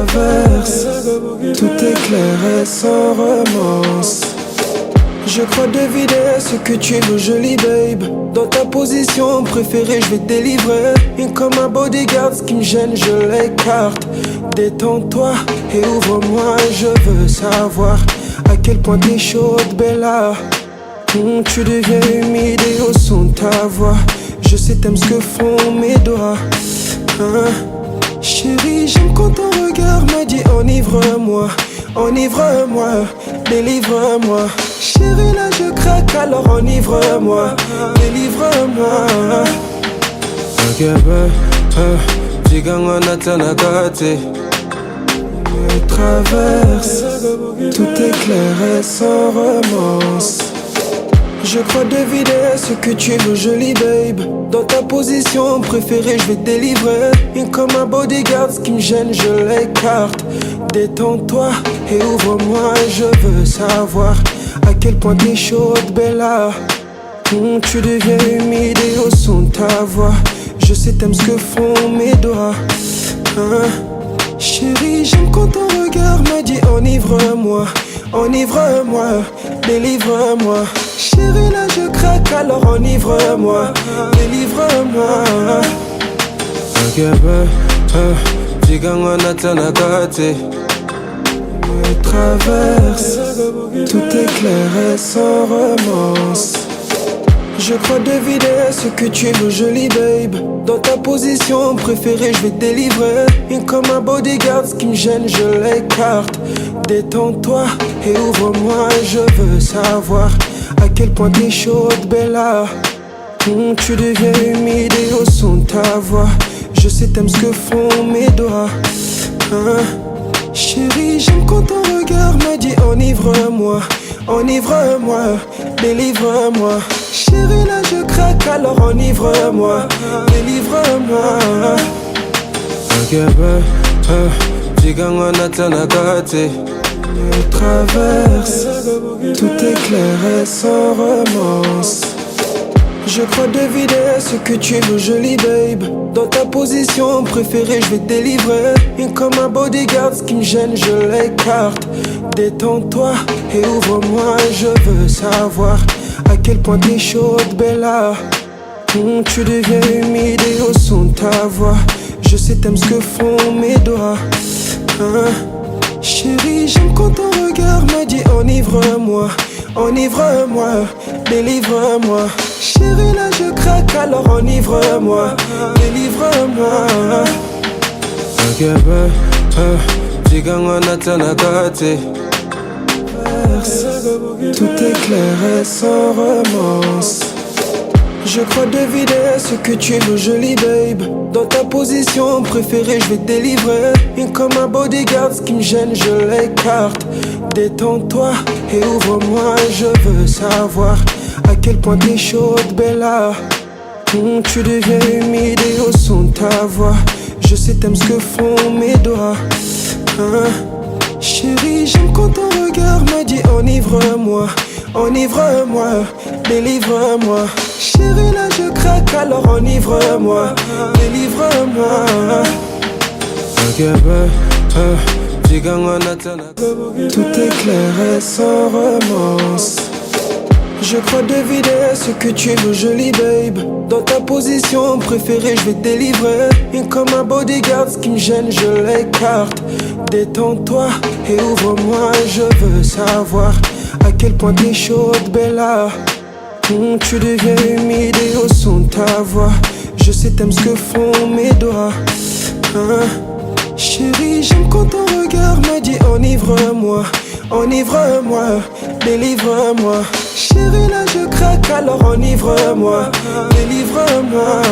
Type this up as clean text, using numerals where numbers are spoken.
traverse, tout est clair et sans romance. Je crois deviner ce que tu veux, jolie babe. Dans ta position préférée, je vais te délivrer. Et comme un bodyguard, ce qui me gêne, je l'écarte. Détends-toi et ouvre-moi, je veux savoir à quel point t'es chaude, Bella. Tu deviens humide et au son de ta voix, je sais t'aimes ce que font mes doigts. Chérie, j'aime quand ton regard me dit enivre-moi, enivre-moi, délivre-moi. Chérie, là je craque, alors enivre-moi, délivre-moi. Traverse, tout est clair et sans romance. Je crois deviner ce que tu veux, jolie babe. Dans ta position préférée, je vais te délivrer. Et comme un bodyguard, ce qui me gêne, je l'écarte. Détends-toi et ouvre-moi, je veux savoir à quel point t'es chaude, Bella. Tu deviens humide et au son de ta voix, je sais t'aimes ce que font mes doigts. Chérie, j'aime quand ton regard me dit enivre-moi, enivre-moi, délivre-moi. Chérie, là je craque, alors enivre-moi, délivre-moi. Traverse, tout est clair et sans romance. Je crois deviner ce que tu veux, jolie babe. Dans ta position préférée, je vais te délivrer. Et comme un bodyguard, ce qui me gêne, je l'écarte. Détends-toi et ouvre-moi, je veux savoir à quel point t'es chaude, Bella. Tu deviens humide et au son de ta voix, je sais t'aimes ce que font mes doigts. Chérie, j'aime quand ton regard me dit enivre-moi, enivre-moi, délivre-moi. Chérie, là je craque, alors enivre-moi, délivre-moi. Traverse, tout est clair et sans romance. Je crois deviner ce que tu veux, jolie babe. Dans ta position préférée, je vais te délivrer. Et comme un bodyguard, ce qui me gêne, je l'écarte. Détends-toi et ouvre-moi, je veux savoir à quel point t'es chaude, Bella. Tu deviens humide et au son de ta voix, je sais t'aimes ce que font mes doigts. Chérie, j'aime quand ton regard me dit enivre-moi, enivre-moi, délivre-moi. Chérie, là je craque, alors enivre-moi, délivre-moi. Tout est clair et sans romance. Je crois deviner ce que tu veux, jolie babe. Dans ta position préférée, je vais te délivrer. Et comme un bodyguard, ce qui me gêne, je l'écarte. Détends-toi et ouvre-moi, je veux savoir à quel point t'es chaude, Bella. Tu deviens humide et au son de ta voix, je sais t'aimes ce que font mes doigts. Chérie, j'aime quand ton regard me dit enivre-moi, enivre-moi, délivre-moi. Chérie, là je craque, alors enivre-moi, délivre-moi. Tout est clair et sans romance. Je crois deviner ce que tu veux, jolie babe. Dans ta position préférée, je vais te délivrer. Et comme un bodyguard, ce qui me gêne, je l'écarte. Détends-toi et ouvre-moi, je veux savoir à quel point t'es chaude, Bella. Tu deviens humide et au son de ta voix, je sais t'aimes ce que font mes doigts. Chérie, j'aime quand ton regard me dit enivre-moi, enivre-moi, délivre-moi. Chérie, là je craque, alors enivre-moi, délivre-moi.